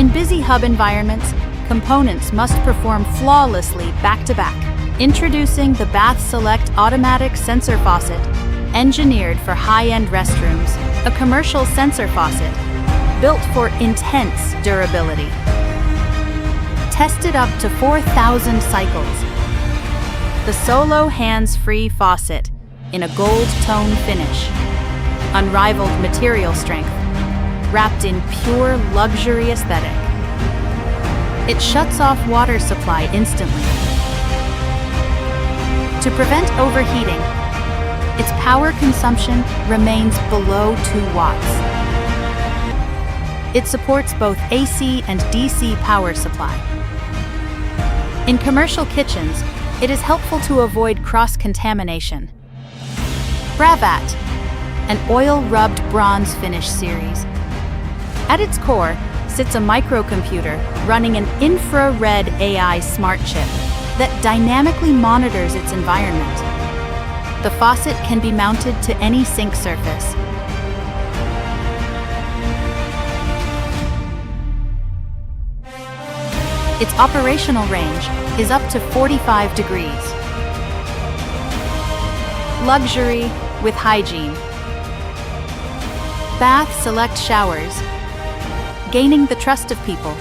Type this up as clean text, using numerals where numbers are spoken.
In busy hub environments, components must perform flawlessly back-to-back. Introducing the BathSelect automatic sensor faucet, engineered for high-end restrooms, a commercial sensor faucet built for intense durability. Tested up to 4,000 cycles. The Solo hands-free faucet in a gold tone finish, unrivaled material strength, wrapped in pure luxury aesthetic. It shuts off water supply instantly. To prevent overheating, its power consumption remains below 2 watts. It supports both AC and DC power supply. In commercial kitchens, it is helpful to avoid cross-contamination. Bravat, an oil-rubbed bronze finish series. At its core sits a microcomputer running an infrared AI smart chip that dynamically monitors its environment. The faucet can be mounted to any sink surface. Its operational range is up to 45 degrees. Luxury with hygiene. BathSelect showers, gaining the trust of people.